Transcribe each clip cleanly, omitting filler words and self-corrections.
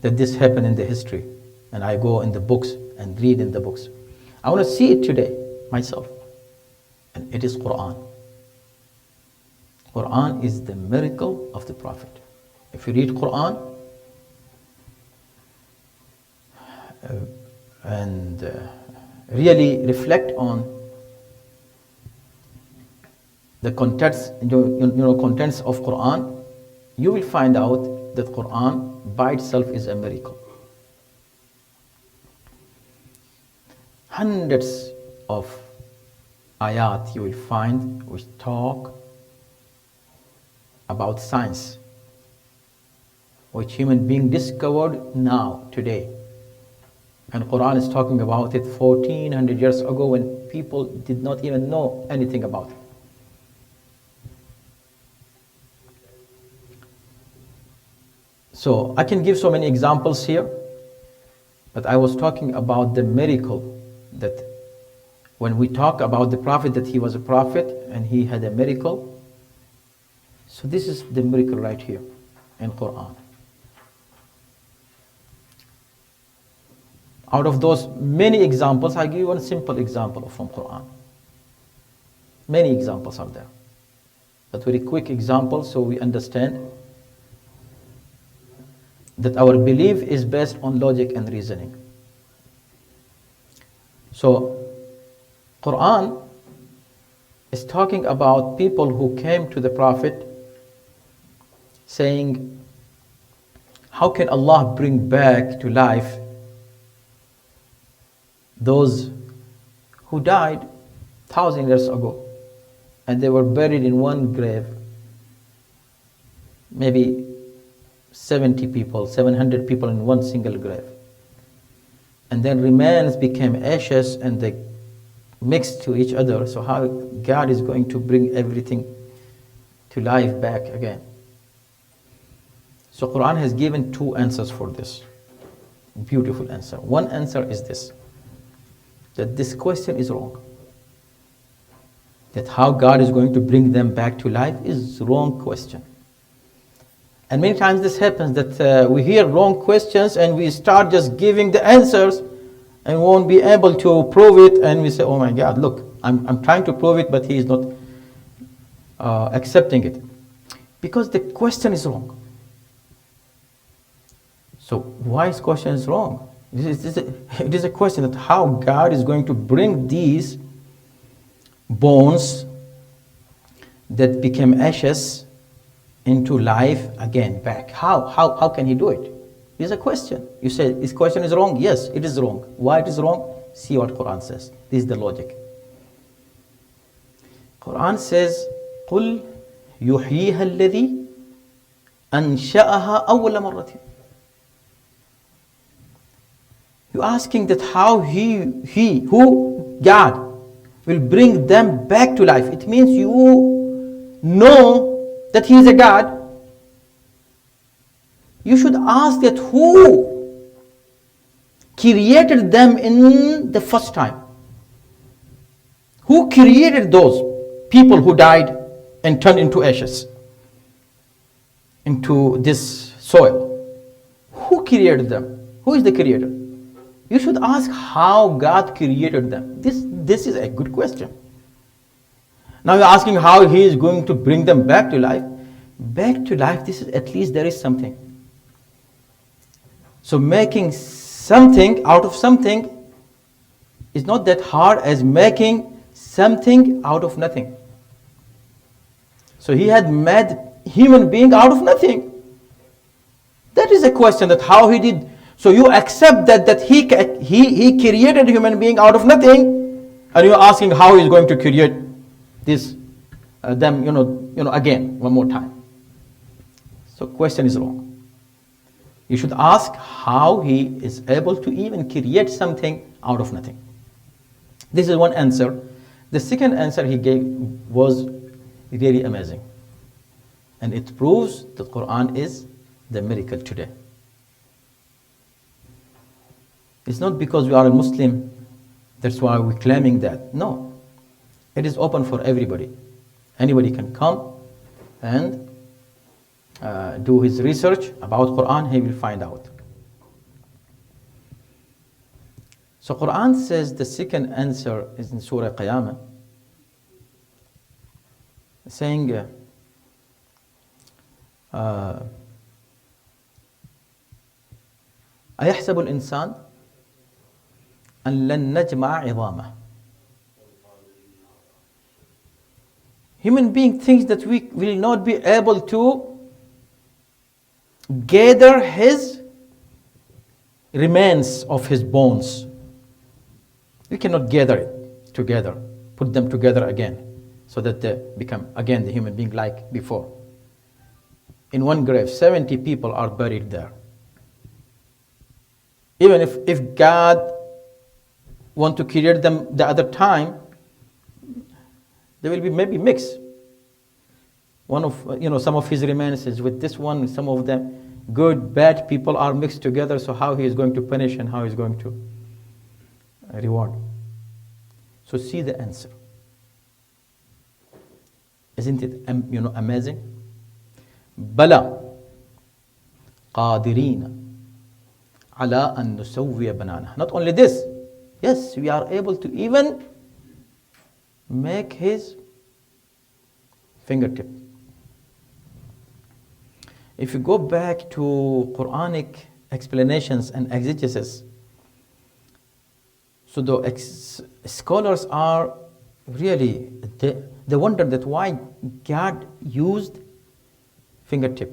that this happened in the history, and I go in the books and read in the books. I want to see it today myself, and it is Quran. Quran is the miracle of the Prophet. If you read Quran and really reflect on the contents, contents of Quran, you will find out that Quran by itself is a miracle. Hundreds of ayat you will find which talk about science, which human being discovered now, today. And Quran is talking about it 1400 years ago when people did not even know anything about it. So I can give so many examples here, but I was talking about the miracle that when we talk about the Prophet, that he was a prophet and he had a miracle. So this is the miracle right here in Quran. Out of those many examples, I give you one simple example from Quran. Many examples are there, but very quick examples so we understand that our belief is based on logic and reasoning. So Quran is talking about people who came to the Prophet saying, how can Allah bring back to life those who died 1,000 years ago and they were buried in one grave, maybe 70 people, 700 people in one single grave, and then remains became ashes and they mixed to each other. So how God is going to bring everything to life back again? So Quran has given two answers for this. Beautiful answer. One answer is this, that this question is wrong. That how God is going to bring them back to life is wrong question. And many times this happens, that we hear wrong questions and we start just giving the answers and won't be able to prove it, and we say, oh my God, look, I'm trying to prove it, but he is not accepting it. Because the question is wrong. So why is question is wrong? It is a question that how God is going to bring these bones that became ashes into life again, back. How can he do it? It is a question. You say this question is wrong? Yes, it is wrong. Why it is wrong? See what Quran says. This is the logic. Quran says, قُلْ يُحْيِيهَا الَّذِي أَنْشَأَهَا أَوَّلَ مَرَّةٍ. You're asking that how God will bring them back to life. It means you know that he is a God. You should ask that who created them in the first time? Who created those people who died and turned into ashes, into this soil? Who created them? Who is the creator? You should ask how God created them. This is a good question. Now you're asking how he is going to bring them back to life. Back to life, this is at least there is something. So making something out of something is not that hard as making something out of nothing. So he had made human being out of nothing. That is a question, that how he did. So you accept that he created human being out of nothing, and you're asking how he's going to create this them again one more time. So question is wrong. You should ask how he is able to even create something out of nothing. This is one answer. The second answer he gave was really amazing, and it proves that Quran is the miracle today. It's not because we are a Muslim, that's why we're claiming that. No, it is open for everybody. Anybody can come and do his research about Quran, he will find out. So Quran says the second answer is in Surah Qiyamah, saying, أيحسب الإنسان أن لن نجمع عظامه. Human being thinks that we will not be able to gather his remains of his bones. We cannot gather it together, put them together again, so that they become again the human being like before. In one grave, 70 people are buried there. Even if God want to create them the other time, there will be maybe mix. One of some of his remains with this one, some of them good, bad people are mixed together. So how he is going to punish and how he is going to reward? So see the answer. Isn't it amazing? Bala qadirina ala an nusawwiya banana. Not only this, yes, we are able to even make his fingertip. If you go back to Quranic explanations and exegesis, so the scholars are really, they wonder that why God used fingertip.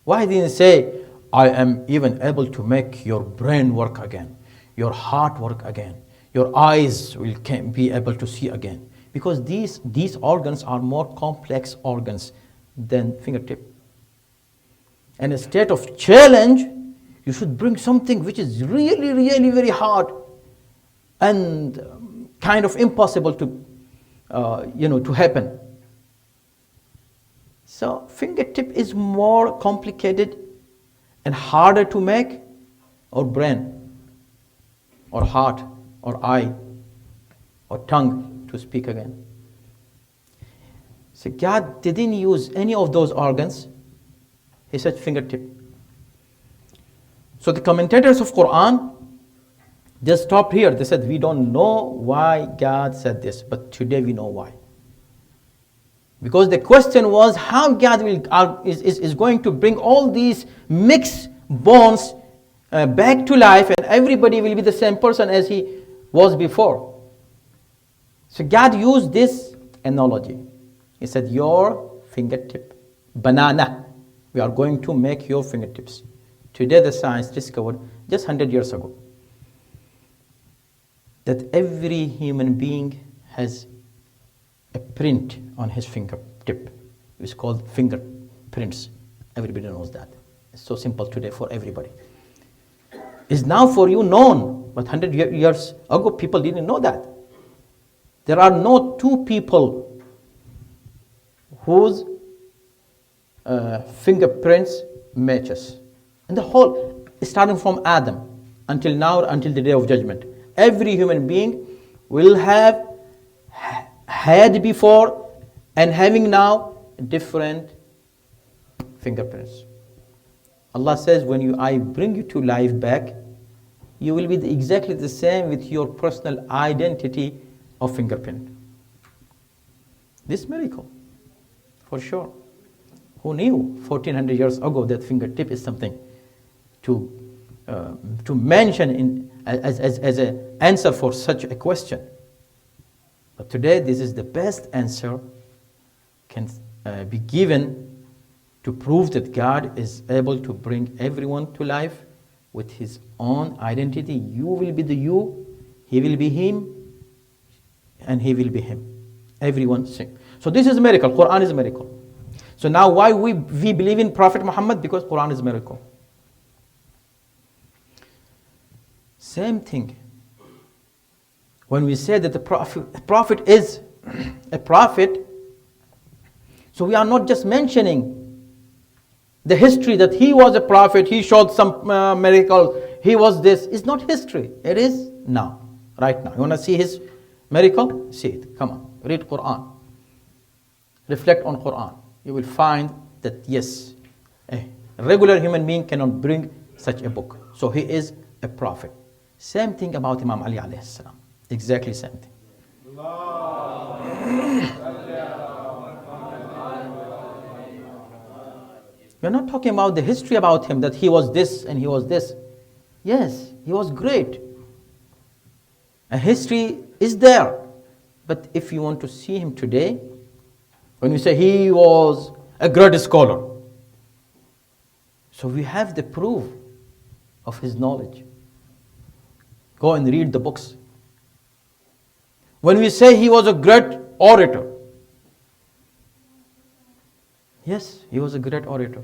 Why didn't he say, I am even able to make your brain work again, your heart work again, your eyes will be able to see again? Because these organs are more complex organs than fingertip. And a state of challenge, you should bring something which is really, really very hard and kind of impossible to happen. So fingertip is more complicated and harder to make, or brain, or heart, or eye, or tongue to speak again. So God didn't use any of those organs. He said fingertip. So the commentators of Quran, they stopped here. They said, we don't know why God said this, but today we know why. Because the question was how God is going to bring all these mixed bones back to life, and everybody will be the same person as he was before. So God used this analogy. He said, your fingertip, banana, we are going to make your fingertips. Today the science discovered, just 100 years ago, that every human being has a print on his fingertip. It's called fingerprints. Everybody knows that. It's so simple today for everybody. It's now for you known, but 100 years ago people didn't know that. There are no two people whose fingerprints matches. And the whole, starting from Adam until now, until the day of judgment, every human being will have had before and having now different fingerprints. Allah says, when I bring you to life back, you will be exactly the same with your personal identity of fingerprint. This miracle, for sure. Who knew 1400 years ago that fingertip is something to mention as an answer for such a question? But today, this is the best answer can be given to prove that God is able to bring everyone to life with his own identity. You will be the you, he will be him, and he will be him. Everyone sing. So this is a miracle. Quran is a miracle. So now why we believe in Prophet Muhammad? Because Quran is a miracle. Same thing. When we say that the prophet is a prophet, so we are not just mentioning the history that he was a prophet, he showed some miracle, he was this. It's not history. It is now, right now. You want to see his miracle? See it. Come on. Read Quran. Reflect on Quran. You will find that yes, a regular human being cannot bring such a book. So he is a prophet. Same thing about Imam Ali alayhi salam. Exactly same thing. We're not talking about the history about him, that he was this and he was this. Yes, he was great. A history is there. But if you want to see him today, when we say he was a great scholar, so we have the proof of his knowledge. Go and read the books. When we say he was a great orator, yes, he was a great orator.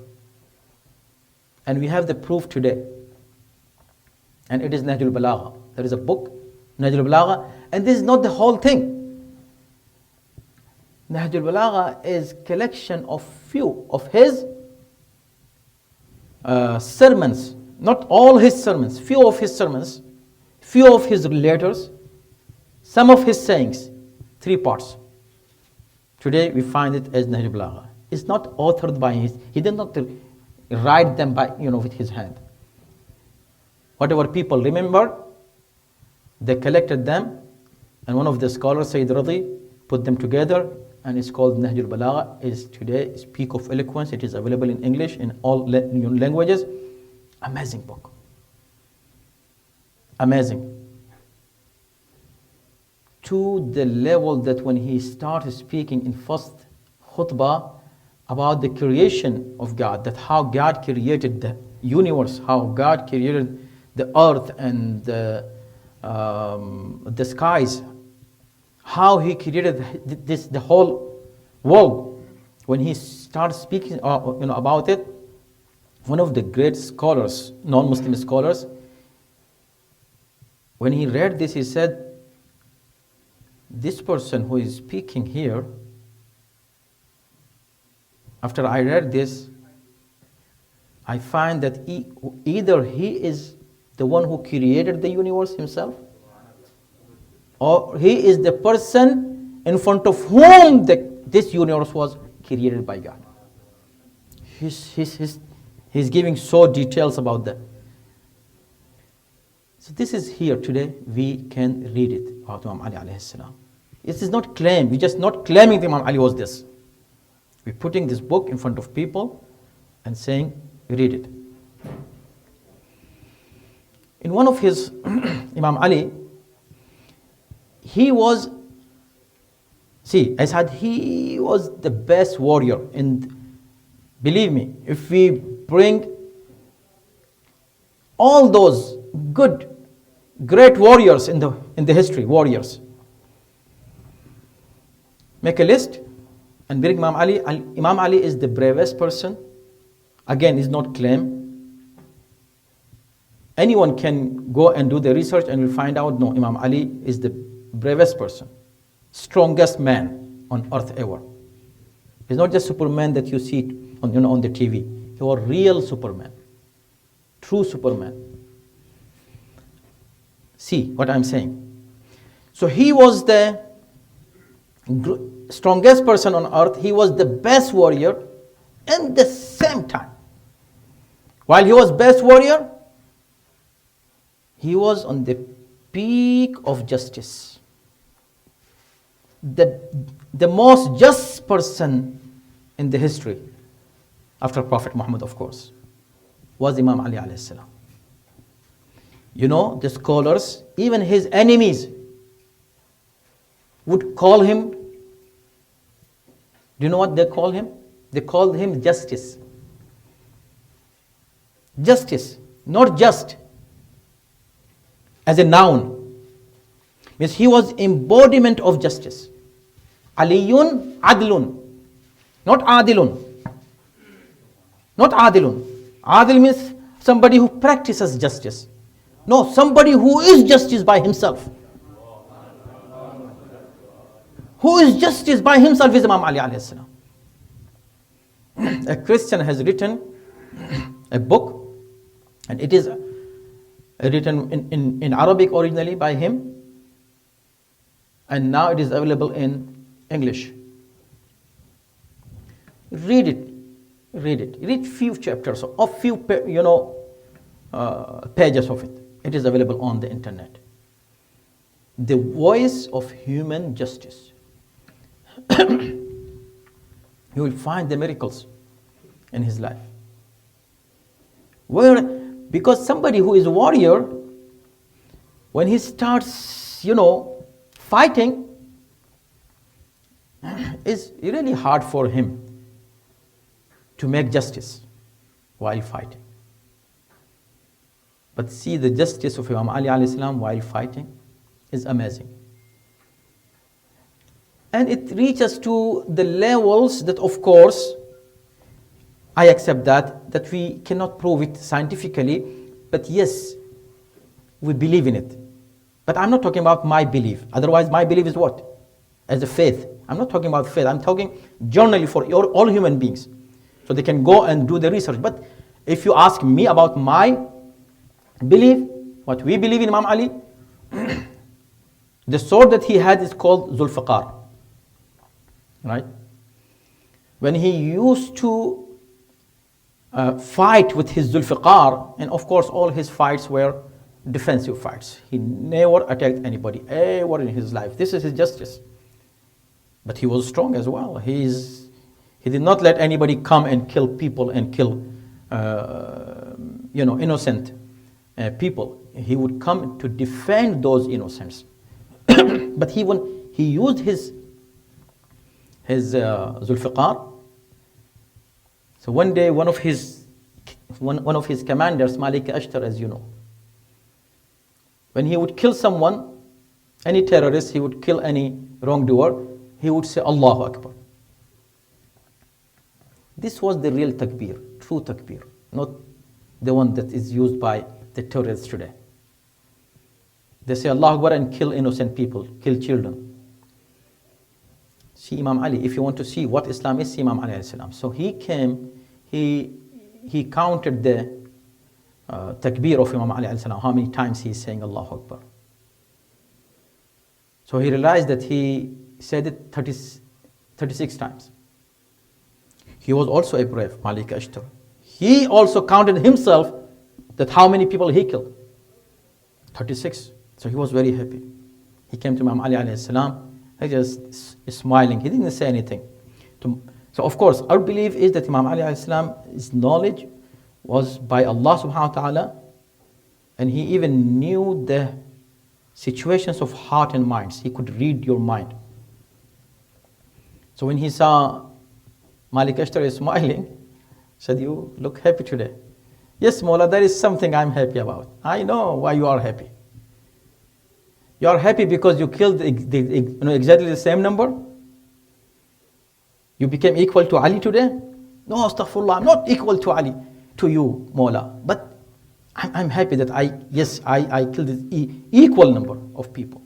And we have the proof today. And it is Nahjul Balagha. There is a book, Nahjul Balagha, and this is not the whole thing. Nahjul Balagha is collection of few of his sermons. Not all his sermons, few of his sermons, few of his letters, some of his sayings, 3 parts. Today we find it as Nahjul Balagha. It's not authored by he did not write them by, with his hand. Whatever people remember, they collected them, and one of the scholars, Sayyid Radi, put them together, and it's called Nahjul Balagha. Is today is peak of eloquence. It is available in English in all languages. Amazing book. Amazing. To the level that when he started speaking in first khutbah about the creation of God, that how God created the universe, how God created the earth and the skies, how he created the whole world. When he started speaking about it, one of the great scholars, non-Muslim scholars, when he read this, he said, this person who is speaking here, after I read this, I find that either he is the one who created the universe himself, or he is the person in front of whom this universe was created by God. He's giving so details about that. So this is here today. We can read it about Imam Ali alayhi salam. It is not claim. We're just not claiming that Imam Ali was this. We're putting this book in front of people and saying, read it. In one of his, Imam Ali, he was, I said he was the best warrior. And believe me, if we bring all those good, great warriors in the history, warriors, make a list and bring Imam Ali. Imam Ali is the bravest person. Again, is not claim. Anyone can go and do the research and will find out, no, Imam Ali is the bravest person, strongest man on earth ever. He's not just Superman that you see on the TV. He was real Superman, true Superman. See what I'm saying? So he was the strongest person on earth. He was the best warrior. And the same time, while he was best warrior, he was on the peak of justice. The most just person in the history, after Prophet Muhammad, of course, was Imam Ali alayhi salam. The scholars, even his enemies, would call him, do you know what they call him? They called him justice. Justice, not just as a noun. Means he was embodiment of justice. Aliyun adlun, not adilun. Not adilun. Adil means somebody who practices justice. No, somebody who is justice by himself. Who is justice by himself is Imam Ali alayhi salam. A Christian has written a book, and it is written in Arabic originally by him, and now it is available in English. Read it. Read few chapters or few pages of it. It is available on the internet. The voice of human justice. You will find the miracles in his life. Because somebody who is a warrior, when he starts, fighting, it's really hard for him to make justice while fighting. But see, the justice of Imam Ali alayhi salam while fighting is amazing. And it reaches to the levels that, of course, I accept that we cannot prove it scientifically, but yes, we believe in it. But I'm not talking about my belief. Otherwise, my belief is what? As a faith. I'm not talking about faith. I'm talking generally for all human beings. So they can go and do the research. But if you ask me about my belief, what we believe in Imam Ali, the sword that he had is called Zulfiqar. Right? When he used to fight with his Zulfiqar, and of course all his fights were defensive fights. He never attacked anybody ever in his life. This is his justice. But he was strong as well. He did not let anybody come and kill people and kill innocent people. He would come to defend those innocents. But he used his Zulfiqar. So one day, one of his commanders, Malik Ashtar, as you know, when he would kill someone, any terrorist, he would kill any wrongdoer, he would say, Allahu Akbar. This was the real takbir, true takbir, not the one that is used by the terrorists today. They say Allahu Akbar and kill innocent people, kill children. See Imam Ali, if you want to see what Islam is, see Imam Ali alayhi salam. So he came, he counted the takbir of Imam Ali alayhi salam, how many times he is saying Allahu Akbar. So he realized that he said it 36 times. He was also a brave, Malik Ashtar. He also counted himself that how many people he killed. 36. So he was very happy. He came to Imam Ali alayhi salam. He just smiling. He didn't say anything. So of course, our belief is that Imam Ali alayhi salam's knowledge was by Allah subhanahu wa ta'ala, and he even knew the situations of heart and minds. He could read your mind. So when he saw Malik Ashtar is smiling, said, you look happy today. Yes, Mawla, there is something I'm happy about. I know why you are happy. You are happy because you killed exactly the same number? You became equal to Ali today? No, astaghfirullah, I'm not equal to Ali, to you, Mawla. But I'm happy that I killed an equal number of people.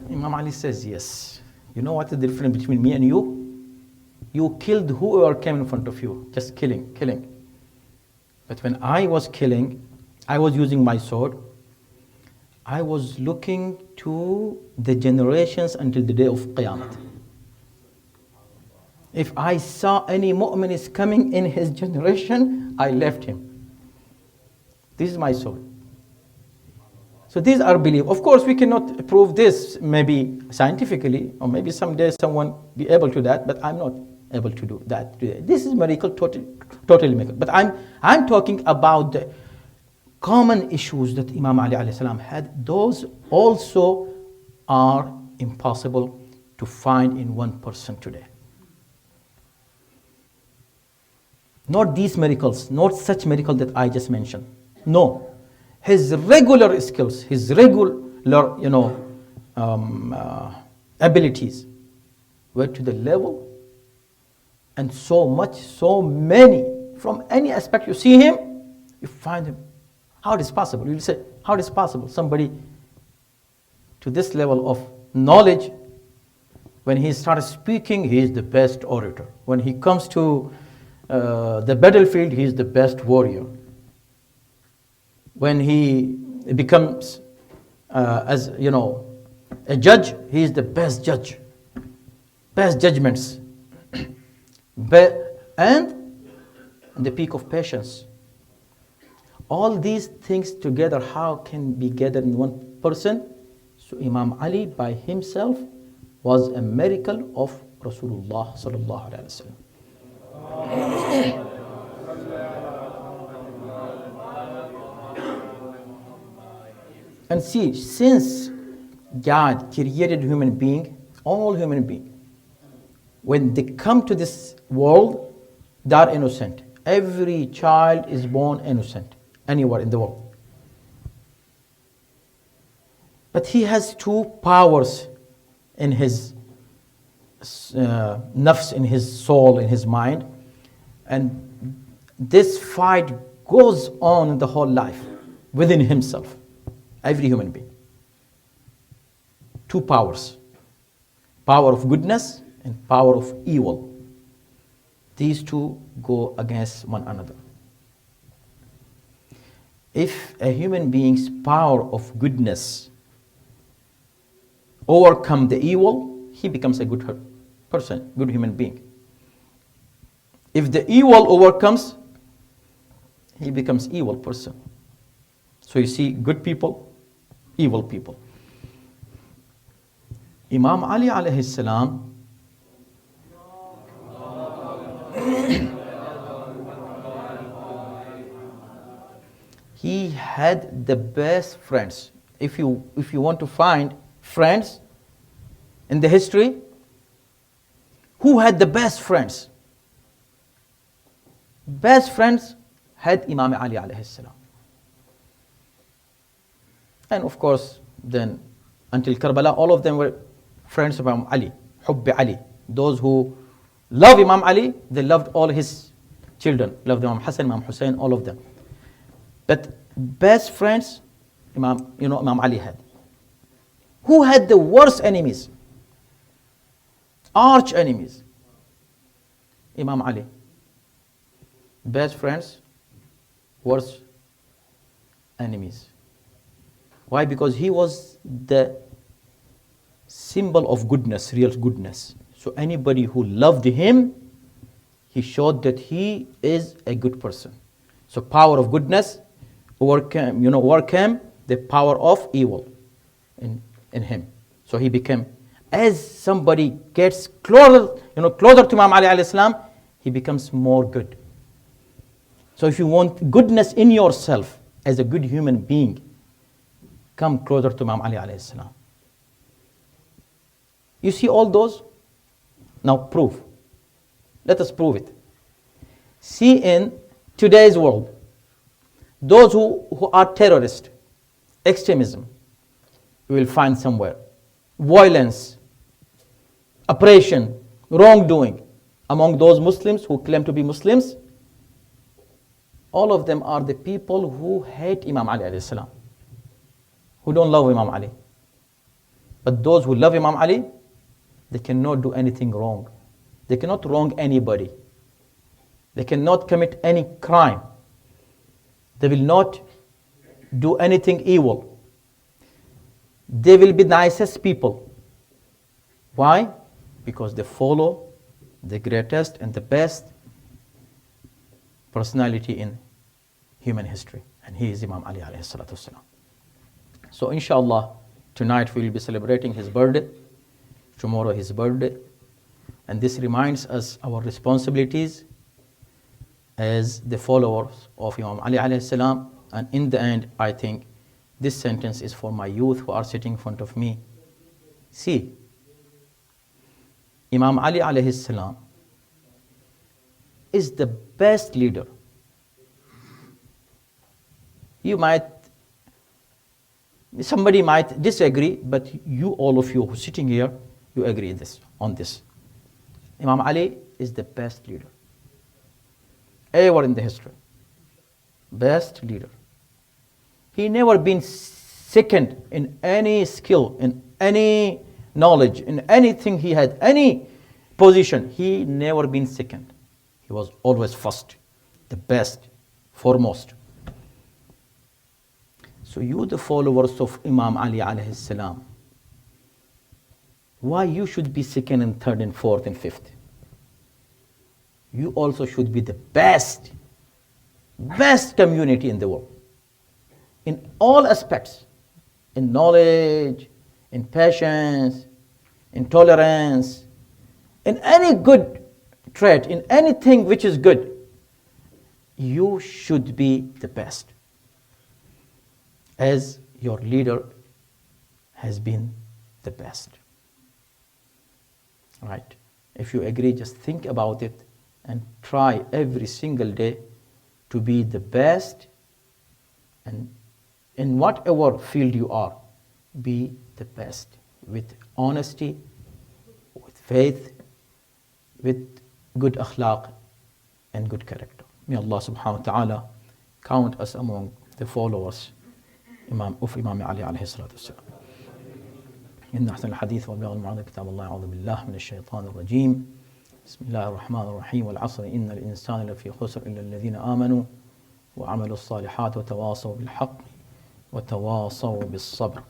Imam Ali says, yes. You know what is the difference between me and you? You killed whoever came in front of you, just killing. But when I was killing, I was using my sword. I was looking to the generations until the day of Qiyamah. If I saw any mu'min is coming in his generation, I left him. This is my sword. So these are beliefs. Of course, we cannot prove this maybe scientifically, or maybe someday someone be able to that, but I'm not able to do that today. This is miracle, totally miracle. But I'm talking about the common issues that Imam Ali alayhi salam had. Those also are impossible to find in one person today. Not these miracles, not such miracle that I just mentioned. No, his regular skills, his regular, abilities were to the level, and so many, from any aspect you see him, you find him. How it is possible? You will say, how it is possible? Somebody to this level of knowledge, when he starts speaking, he is the best orator. When he comes to the battlefield, he is the best warrior. When he becomes, a judge, he is the best judge. Best judgments. And the peak of patience. All these things together, how can be gathered in one person? So Imam Ali by himself was a miracle of Rasulullah sallallahu alaihi wasallam. And see, since God created human being, all human beings, when they come to this world, they are innocent. Every child is born innocent, anywhere in the world. But he has two powers in his nafs, in his soul, in his mind. And this fight goes on the whole life within himself, every human being. Two powers, power of goodness and power of evil. These two go against one another. If a human being's power of goodness overcome the evil, he becomes a good person, good human being. If the evil overcomes, he becomes evil person. So you see good people, evil people. Imam Ali alayhi salam he had the best friends. If you want to find friends in the history, who had the best friends? Best friends had Imam Ali alayhi salam. And of course, then until Karbala, all of them were friends of Imam Ali, Hubbi Ali. Those who love Imam Ali, they loved all his children, loved Imam Hassan, Imam Hussein, all of them. But best friends, Imam Ali had. Who had the worst enemies? Arch enemies. Imam Ali. Best friends, worst enemies. Why? Because he was the symbol of goodness, real goodness. So anybody who loved him, he showed that he is a good person. So power of goodness overcame the power of evil in him. So he became, as somebody gets closer to Imam Ali alayhi salam, he becomes more good. So if you want goodness in yourself as a good human being, come closer to Imam Ali alayhi salam. You see all those? Now prove. Let us prove it. See in today's world, those who are terrorists, extremism, you will find somewhere. Violence, oppression, wrongdoing among those Muslims who claim to be Muslims. All of them are the people who hate Imam Ali alayhi salam, who don't love Imam Ali. But those who love Imam Ali, they cannot do anything wrong. They cannot wrong anybody. They cannot commit any crime. They will not do anything evil. They will be nicest people. Why? Because they follow the greatest and the best personality in human history. And he is Imam Ali alayhi salatu wasalam. So inshallah, tonight we will be celebrating his birthday. Tomorrow his birthday. And this reminds us our responsibilities as the followers of Imam Ali alayhi salam. And in the end, I think this sentence is for my youth who are sitting in front of me. See, Imam Ali alayhi salam is the best leader. Somebody might disagree, but you, all of you who are sitting here, you agree on this. Imam Ali is the best leader ever in the history. Best leader. He never been second in any skill, in any knowledge, in anything he had, any position. He never been second. He was always first, the best, foremost. So you, the followers of Imam Ali alayhi salam, why you should be second and third and fourth and fifth? You also should be the best community in the world. in all aspects, in knowledge, in patience, in tolerance, in any good trait, in anything which is good, you should be the best, as your leader has been the best. Right? If you agree, just think about it and try every single day to be the best, and in whatever field you are, be the best with honesty, with faith, with good akhlaq and good character. May Allah subhanahu wa ta'ala count us among the followers of Imam Ali alayhi salatu wasalam. إن أحسن الحديث وأبلغ المعاذ كتاب الله أعوذ بالله من الشيطان الرجيم بسم الله الرحمن الرحيم والعصر إن الإنسان لفي خسر إلا الذين آمنوا وعملوا الصالحات وتواصوا بالحق وتواصوا بالصبر